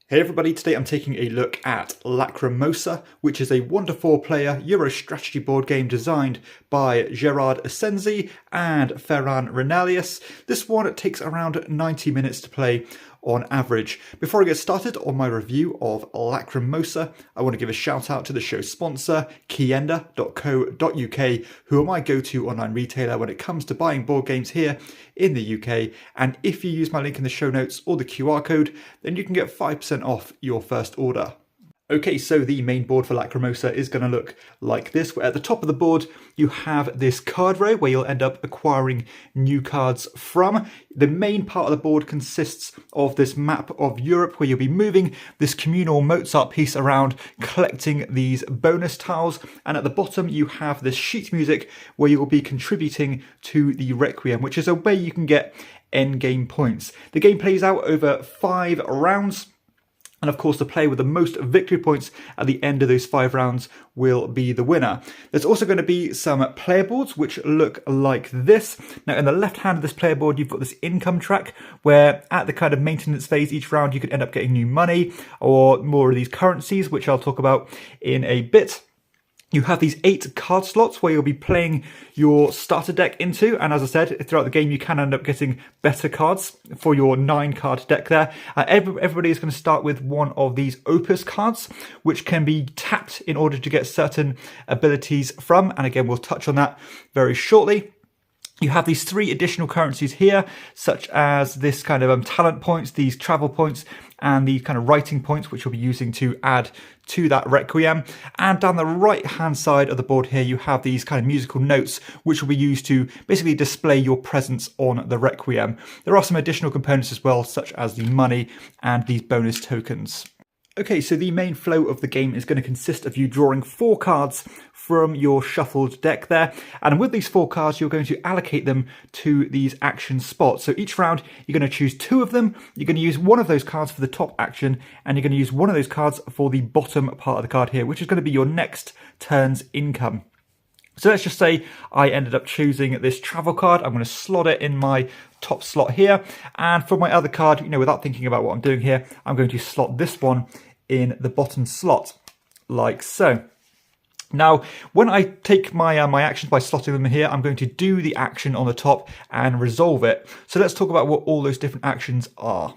Hey everybody, today I'm taking a look at Lacrimosa, which is a 1-to-4 player Euro strategy board game designed by Gerard Asensi and Ferran Renalius. This one takes around 90 minutes to play on average. Before I get started on my review of Lacrimosa, I want to give a shout out to the show sponsor, KIENDA.co.uk, who are my go-to online retailer when it comes to buying board games here in the UK. And if you use my link in the show notes or the QR code, then you can get 5% off your first order. Okay, so the main board for Lacrimosa is going to look like this, where at the top of the board you have this card row where you'll end up acquiring new cards from. The main part of the board consists of this map of Europe where you'll be moving this communal Mozart piece around, collecting these bonus tiles, and at the bottom you have this sheet music where you'll be contributing to the requiem, which is a way you can get endgame points. The game plays out over 5 rounds. And of course, the player with the most victory points at the end of those 5 rounds will be the winner. There's also going to be some player boards which look like this. Now, in the left hand of this player board, you've got this income track where at the kind of maintenance phase each round, you could end up getting new money or more of these currencies, which I'll talk about in a bit. You have these 8 card slots where you'll be playing your starter deck into, and as I said, throughout the game you can end up getting better cards for your 9 card deck there. Everybody is going to start with one of these opus cards, which can be tapped in order to get certain abilities from, and again we'll touch on that very shortly. You have these 3 additional currencies here, such as this kind of talent points, these travel points, and these kind of writing points, which you'll be using to add to that requiem. And down the right hand side of the board here, you have these kind of musical notes, which will be used to basically display your presence on the requiem. There are some additional components as well, such as the money and these bonus tokens. Okay, so the main flow of the game is going to consist of you drawing 4 cards from your shuffled deck there. And with these 4 cards, you're going to allocate them to these action spots. So each round, you're going to choose 2 of them. You're going to use one of those cards for the top action, and you're going to use one of those cards for the bottom part of the card here, which is going to be your next turn's income. So let's just say I ended up choosing this travel card. I'm going to slot it in my top slot here. And for my other card, without thinking about what I'm doing here, I'm going to slot this one in the bottom slot, like so. Now, when I take my actions by slotting them here, I'm going to do the action on the top and resolve it. So let's talk about what all those different actions are.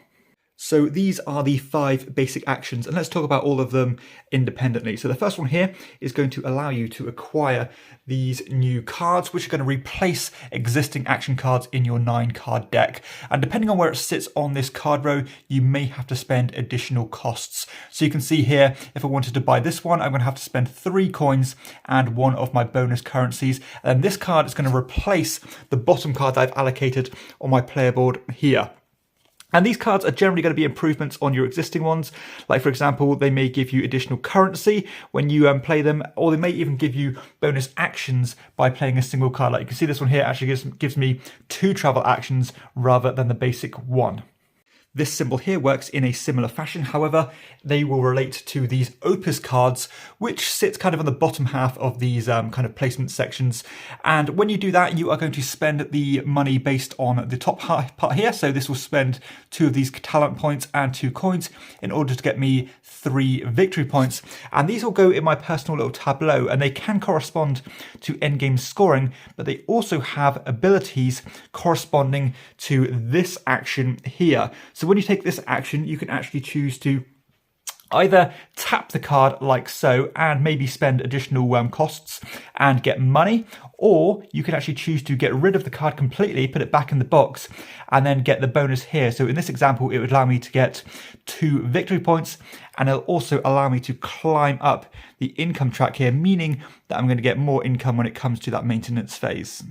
So these are the 5 basic actions, and let's talk about all of them independently. So the first one here is going to allow you to acquire these new cards, which are going to replace existing action cards in your 9 card deck. And depending on where it sits on this card row, you may have to spend additional costs. So you can see here, if I wanted to buy this one, I'm going to have to spend 3 coins and 1 of my bonus currencies. And this card is going to replace the bottom card that I've allocated on my player board here. And these cards are generally going to be improvements on your existing ones. Like, for example, they may give you additional currency when you play them, or they may even give you bonus actions by playing a single card. Like you can see, this one here actually gives me 2 travel actions rather than the basic 1. This symbol here works in a similar fashion. However, they will relate to these opus cards, which sits kind of on the bottom half of these kind of placement sections. And when you do that, you are going to spend the money based on the top part here. So this will spend 2 of these talent points and 2 coins in order to get me 3 victory points. And these will go in my personal little tableau, and they can correspond to endgame scoring, but they also have abilities corresponding to this action here. So when you take this action, you can actually choose to either tap the card like so and maybe spend additional costs and get money, or you can actually choose to get rid of the card completely, put it back in the box, and then get the bonus here. So in this example, it would allow me to get 2 victory points, and it'll also allow me to climb up the income track here, meaning that I'm going to get more income when it comes to that maintenance phase.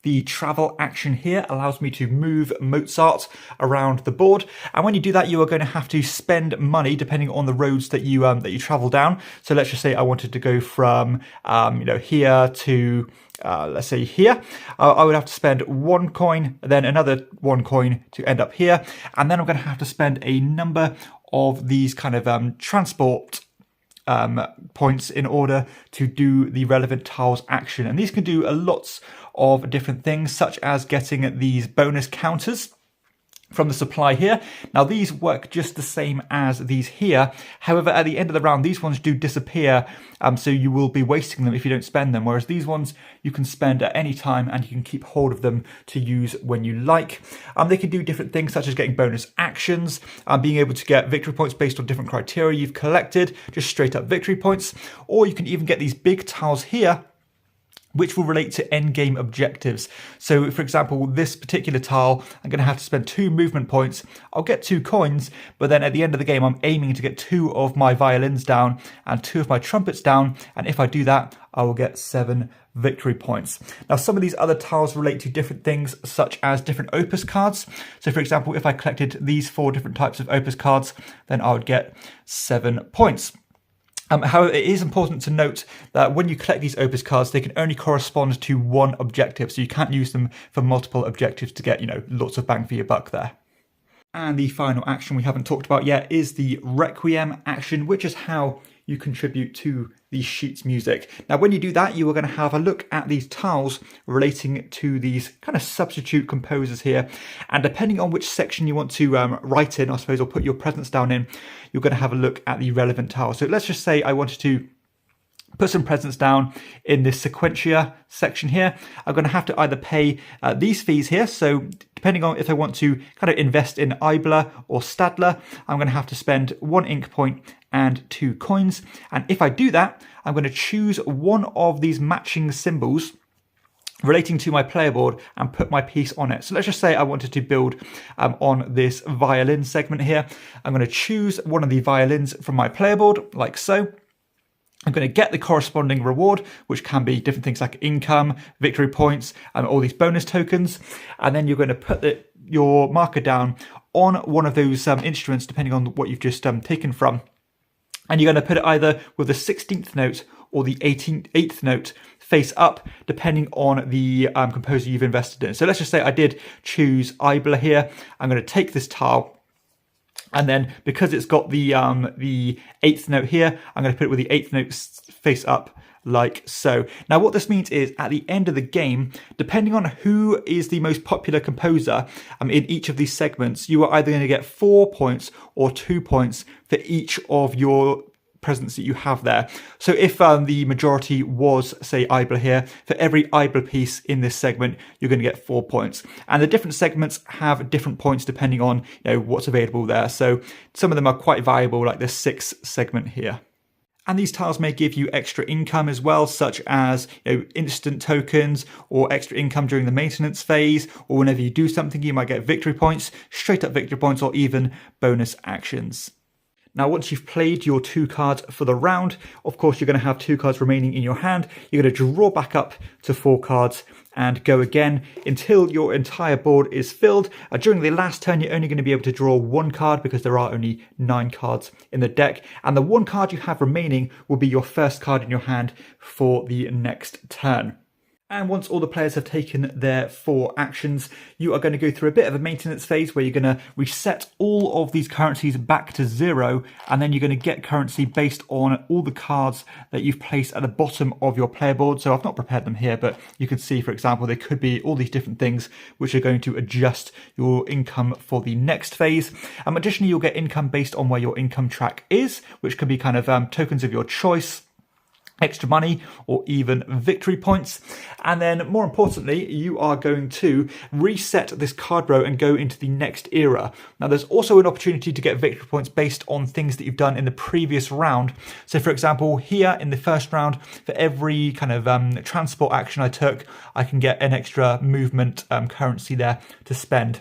The travel action here allows me to move Mozart around the board, and when you do that, you are going to have to spend money depending on the roads that you travel down. So let's just say I wanted to go from here to let's say here. I would have to spend 1 coin, then another 1 coin to end up here, and then I'm going to have to spend a number of these kind of transport points in order to do the relevant tiles action. And these can do lots of different things, such as getting these bonus counters. from the supply here. Now these work just the same as these here. However, at the end of the round, these ones do disappear, so you will be wasting them if you don't spend them. Whereas these ones you can spend at any time and you can keep hold of them to use when you like. They can do different things such as getting bonus actions, being able to get victory points based on different criteria you've collected, just straight up victory points. Or you can even get these big tiles here, which will relate to end game objectives. So for example, this particular tile, I'm gonna have to spend 2 movement points. I'll get 2 coins, but then at the end of the game, I'm aiming to get 2 of my violins down and 2 of my trumpets down. And if I do that, I will get 7 victory points. Now, some of these other tiles relate to different things, such as different opus cards. So for example, if I collected these 4 different types of opus cards, then I would get 7 points. However, it is important to note that when you collect these opus cards, they can only correspond to one objective, so you can't use them for multiple objectives to get, lots of bang for your buck there. And the final action we haven't talked about yet is the requiem action, which is how you contribute to the sheet's music. Now, when you do that, you are going to have a look at these tiles relating to these kind of substitute composers here. And depending on which section you want to write in, I suppose, or put your presence down in, you're going to have a look at the relevant tiles. So let's just say I wanted to put some presents down in this sequentia section here. I'm going to have to either pay these fees here. So depending on if I want to kind of invest in Ibler or Stadler, I'm going to have to spend 1 ink point and 2 coins. And if I do that, I'm going to choose one of these matching symbols relating to my player board and put my piece on it. So let's just say I wanted to build on this violin segment here. I'm going to choose one of the violins from my player board, like so. I'm going to get the corresponding reward, which can be different things like income, victory points, and all these bonus tokens. And then you're going to put your marker down on one of those instruments, depending on what you've just taken from. And you're going to put it either with the 16th note or the 8th note face up, depending on the composer you've invested in. So let's just say I did choose Ibler here. I'm going to take this tile, and then because it's got the 8th note here, I'm going to put it with the 8th note face up, like so. Now what this means is at the end of the game, depending on who is the most popular composer in each of these segments, you are either going to get 4 points or 2 points for each of your presents that you have there. So if the majority was, say, Ibler here, for every Ibler piece in this segment, you're going to get 4 points. And the different segments have different points depending on what's available there. So some of them are quite valuable, like this 6th segment here. And these tiles may give you extra income as well, such as instant tokens or extra income during the maintenance phase, or whenever you do something, you might get victory points, straight up victory points, or even bonus actions. Now, once you've played your 2 cards for the round, of course, you're going to have 2 cards remaining in your hand. You're going to draw back up to 4 cards and go again until your entire board is filled. During the last turn, you're only going to be able to draw 1 card because there are only 9 cards in the deck. And the 1 card you have remaining will be your first card in your hand for the next turn. And once all the players have taken their 4 actions, you are going to go through a bit of a maintenance phase where you're going to reset all of these currencies back to 0, and then you're going to get currency based on all the cards that you've placed at the bottom of your player board. So I've not prepared them here, but you can see, for example, there could be all these different things which are going to adjust your income for the next phase. Additionally, you'll get income based on where your income track is, which can be kind of tokens of your choice, extra money, or even victory points. And then more importantly, you are going to reset this card row and go into the next era. Now there's also an opportunity to get victory points based on things that you've done in the previous round. So for example, here in the first round, for every kind of transport action I took, I can get an extra movement currency there to spend.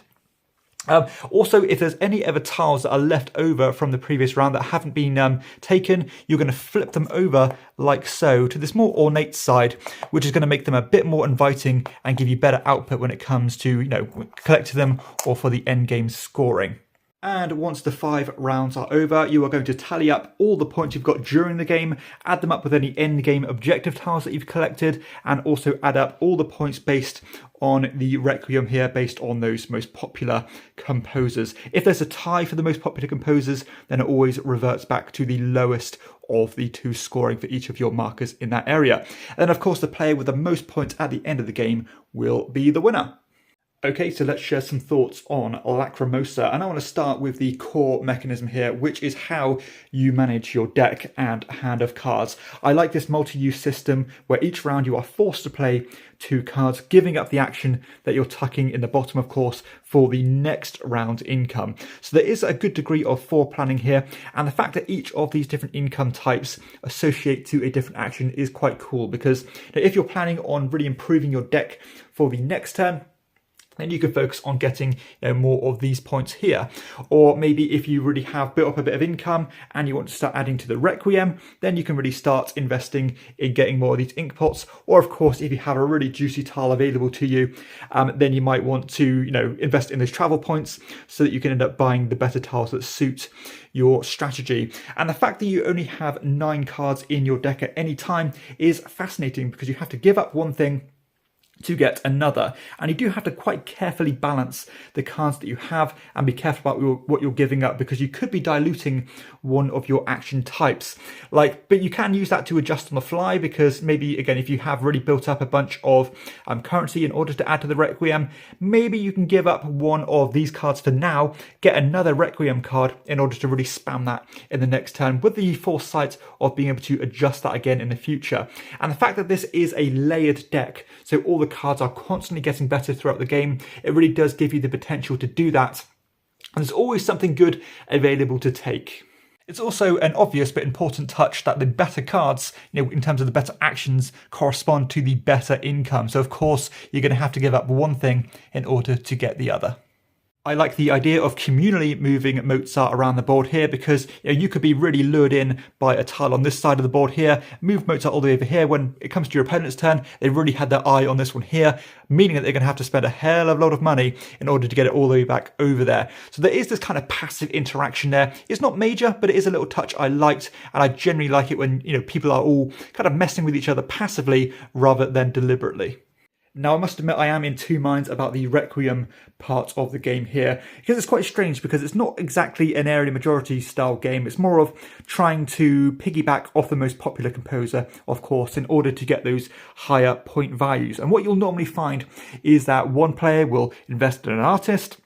Also, if there's any other tiles that are left over from the previous round that haven't been taken, you're going to flip them over like so to this more ornate side, which is going to make them a bit more inviting and give you better output when it comes to, collecting them or for the end game scoring. And once the 5 rounds are over, you are going to tally up all the points you've got during the game, add them up with any end game objective tiles that you've collected, and also add up all the points based on the Requiem here, based on those most popular composers. If there's a tie for the most popular composers, then it always reverts back to the lowest of the 2 scoring for each of your markers in that area. And then of course the player with the most points at the end of the game will be the winner. Okay, so let's share some thoughts on Lacrimosa, and I want to start with the core mechanism here, which is how you manage your deck and hand of cards. I like this multi-use system where each round you are forced to play 2 cards, giving up the action that you're tucking in the bottom, of course, for the next round's income. So there is a good degree of foreplanning here, and the fact that each of these different income types associate to a different action is quite cool, because if you're planning on really improving your deck for the next turn, then you can focus on getting more of these points here. Or maybe if you really have built up a bit of income and you want to start adding to the requiem, then you can really start investing in getting more of these ink pots. Or of course, if you have a really juicy tile available to you, then you might want to invest in those travel points so that you can end up buying the better tiles that suit your strategy. And the fact that you only have 9 cards in your deck at any time is fascinating, because you have to give up one thing to get another, and you do have to quite carefully balance the cards that you have and be careful about what you're giving up, because you could be diluting one of your action types. But you can use that to adjust on the fly, because maybe again, if you have really built up a bunch of currency in order to add to the requiem, maybe you can give up one of these cards for now, get another requiem card in order to really spam that in the next turn, with the foresight of being able to adjust that again in the future. And the fact that this is a layered deck, so all the cards are constantly getting better throughout the game, it really does give you the potential to do that. And there's always something good available to take. It's also an obvious but important touch that the better cards, in terms of the better actions, correspond to the better income. So of course, you're going to have to give up one thing in order to get the other. I like the idea of communally moving Mozart around the board here, because you could be really lured in by a tile on this side of the board here, move Mozart all the way over here. When it comes to your opponent's turn, they really had their eye on this one here, meaning that they're going to have to spend a hell of a lot of money in order to get it all the way back over there. So there is this kind of passive interaction there. It's not major, but it is a little touch I liked, and I generally like it when people are all kind of messing with each other passively rather than deliberately. Now, I must admit, I am in 2 minds about the requiem part of the game here, because it's quite strange, because it's not exactly an area majority style game. It's more of trying to piggyback off the most popular composer, of course, in order to get those higher point values. And what you'll normally find is that one player will invest in an artist,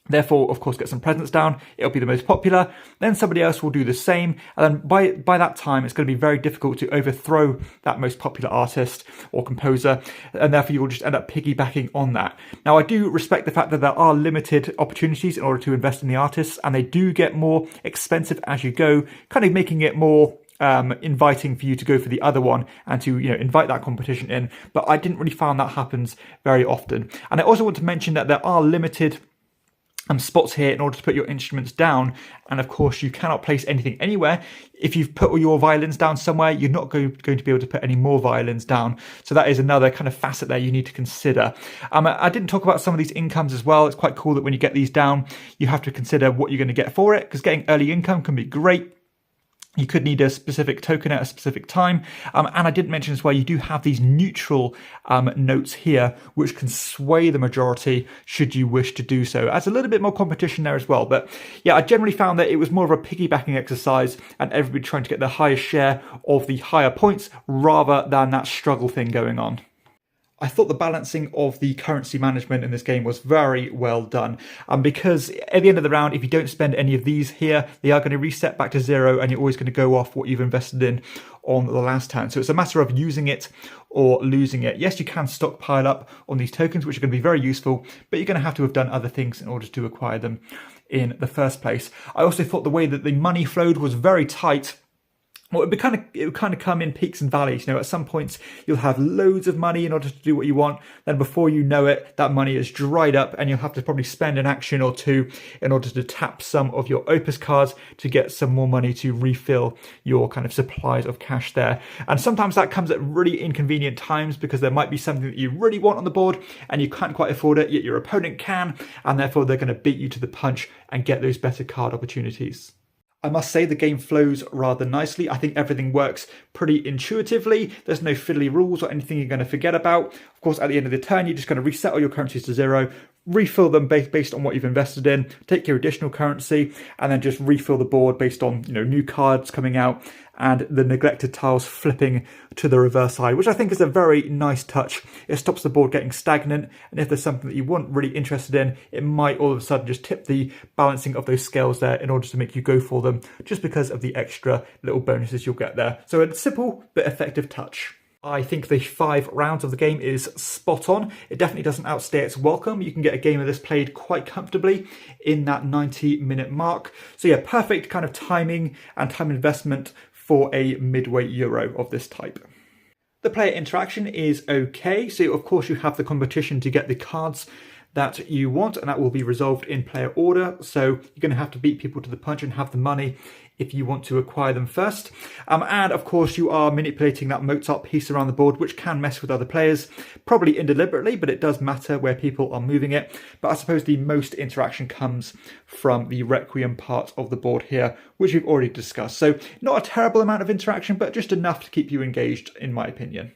therefore, of course, get some presents down. It'll be the most popular. Then somebody else will do the same. And then by that time, it's going to be very difficult to overthrow that most popular artist or composer. And therefore, you'll just end up piggybacking on that. Now, I do respect the fact that there are limited opportunities in order to invest in the artists, and they do get more expensive as you go, kind of making it more inviting for you to go for the other one and to invite that competition in. But I didn't really find that happens very often. And I also want to mention that there are limited spots here in order to put your instruments down, and of course you cannot place anything anywhere. If you've put all your violins down somewhere, you're not going to be able to put any more violins down. So that is another kind of facet there you need to consider. I didn't talk about some of these incomes as well. It's quite cool that when you get these down, you have to consider what you're going to get for it, because getting early income can be great. You could need a specific token at a specific time. And I didn't mention as well, you do have these neutral notes here, which can sway the majority should you wish to do so. Adds a little bit more competition there as well. But yeah, I generally found that it was more of a piggybacking exercise and everybody trying to get the highest share of the higher points rather than that struggle thing going on. I thought the balancing of the currency management in this game was very well done. Because at the end of the round, if you don't spend any of these here, they are going to reset back to 0, and you're always going to go off what you've invested in on the last turn. So it's a matter of using it or losing it. Yes, you can stockpile up on these tokens, which are going to be very useful, but you're going to have to have done other things in order to acquire them in the first place. I also thought the way that the money flowed was very tight. Well, it would kind of come in peaks and valleys. At some points you'll have loads of money in order to do what you want. Then before you know it, that money is dried up, and you'll have to probably spend an action or two in order to tap some of your opus cards to get some more money to refill your kind of supplies of cash there. And sometimes that comes at really inconvenient times, because there might be something that you really want on the board and you can't quite afford it, yet your opponent can, and therefore they're going to beat you to the punch and get those better card opportunities. I must say the game flows rather nicely. I think everything works pretty intuitively. There's no fiddly rules or anything you're going to forget about. Of course, at the end of the turn, you're just going to reset all your currencies to 0, refill them based on what you've invested in, take your additional currency, and then just refill the board based on, you know, new cards coming out and the neglected tiles flipping to the reverse side, which I think is a very nice touch. It stops the board getting stagnant, and if there's something that you weren't really interested in, it might all of a sudden just tip the balancing of those scales there in order to make you go for them, just because of the extra little bonuses you'll get there. So a simple but effective touch. I think the 5 rounds of the game is spot on. It definitely doesn't outstay its welcome. You can get a game of this played quite comfortably in that 90-minute mark. So yeah, perfect kind of timing and time investment for a midweight Euro of this type. The player interaction is okay. So of course you have the competition to get the cards that you want, and that will be resolved in player order. So you're going to have to beat people to the punch and have the money if you want to acquire them first. And of course you are manipulating that Mozart piece around the board, which can mess with other players, probably indeliberately, but it does matter where people are moving it. But I suppose the most interaction comes from the requiem part of the board here, which we've already discussed. So not a terrible amount of interaction, but just enough to keep you engaged, in my opinion.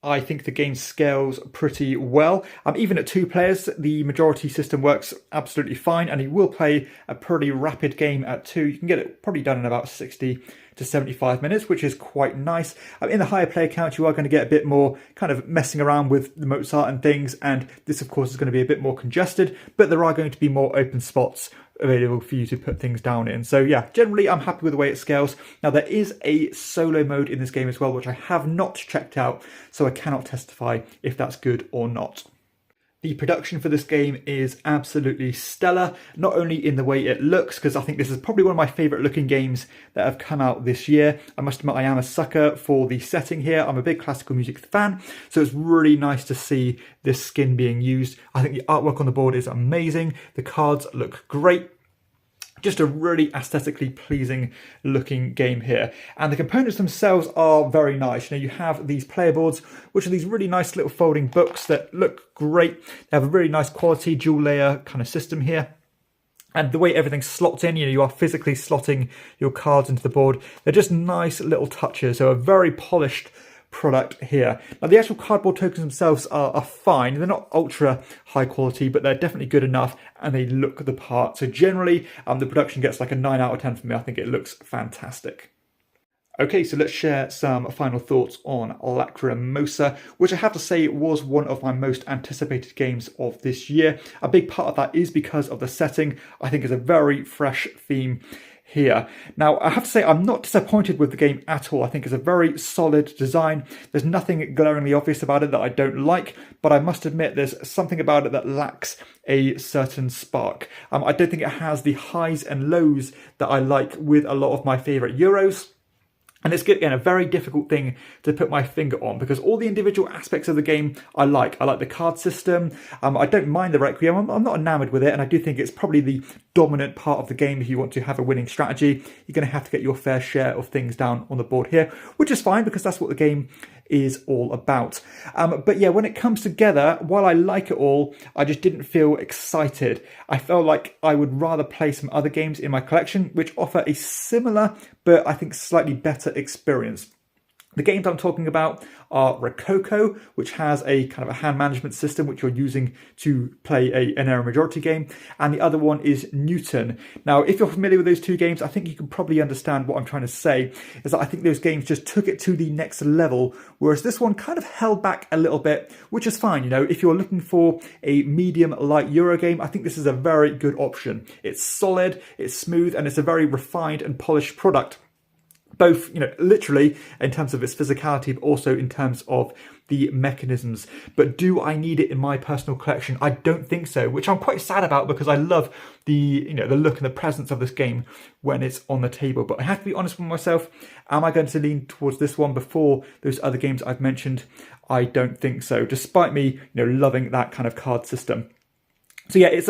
I think the game scales pretty well. Even at 2 players, the majority system works absolutely fine, and you will play a pretty rapid game at 2. You can get it probably done in about 60 to 75 minutes, which is quite nice. In the higher player count, you are going to get a bit more kind of messing around with the Mozart and things, and this of course is going to be a bit more congested, but there are going to be more open spots available for you to put things down in. So yeah, generally I'm happy with the way it scales. Now there is a solo mode in this game as well, which I have not checked out, so I cannot testify if that's good or not. The production for this game is absolutely stellar, not only in the way it looks, because I think this is probably one of my favourite looking games that have come out this year. I must admit I am a sucker for the setting here. I'm a big classical music fan, so it's really nice to see this skin being used. I think the artwork on the board is amazing. The cards look great. Just a really aesthetically pleasing looking game here. And the components themselves are very nice. You know, you have these player boards, which are these really nice little folding books that look great. They have a really nice quality dual layer kind of system here. And the way everything slots in, you know, you are physically slotting your cards into the board. They're just nice little touches. So a very polished product here. Now the actual cardboard tokens themselves are fine. They're not ultra high quality, but they're definitely good enough and they look the part. So generally the production gets like a 9 out of 10 for me. I think it looks fantastic. Okay, so let's share some final thoughts on Lacrimosa, which I have to say was one of my most anticipated games of this year. A big part of that is because of the setting. I think it's a very fresh theme here. Now, I have to say I'm not disappointed with the game at all. I think it's a very solid design. There's nothing glaringly obvious about it that I don't like, but I must admit there's something about it that lacks a certain spark. I don't think it has the highs and lows that I like with a lot of my favourite Euros. And it's, again, a very difficult thing to put my finger on because all the individual aspects of the game I like. I like the card system. I don't mind the Requiem. I'm not enamoured with it. And I do think it's probably the dominant part of the game. If you want to have a winning strategy, you're going to have to get your fair share of things down on the board here, which is fine because that's what the game is all about. But yeah, when it comes together, while I like it all, I just didn't feel excited. I felt like I would rather play some other games in my collection, which offer a similar, but I think slightly better experience. The games I'm talking about are Rococo, which has a kind of a hand management system which you're using to play an error majority game, and the other one is Newton. Now, if you're familiar with those two games, I think you can probably understand what I'm trying to say, is that I think those games just took it to the next level, whereas this one kind of held back a little bit, which is fine. You know, if you're looking for a medium light Euro game, I think this is a very good option. It's solid, it's smooth, and it's a very refined and polished product. Both, you know, literally in terms of its physicality, but also in terms of the mechanisms. But do I need it in my personal collection? I don't think so, which I'm quite sad about because I love the, you know, the look and the presence of this game when it's on the table. But I have to be honest with myself. Am I going to lean towards this one before those other games I've mentioned? I don't think so, despite me, you know, loving that kind of card system. So yeah, it's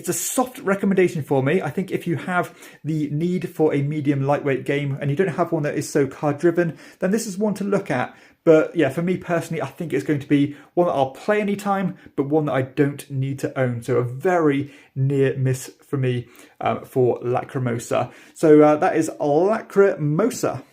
a soft recommendation for me. I think if you have the need for a medium lightweight game and you don't have one that is so card driven, then this is one to look at. But yeah, for me personally, I think it's going to be one that I'll play anytime, but one that I don't need to own. So a very near miss for me for Lacrimosa. So that is Lacrimosa.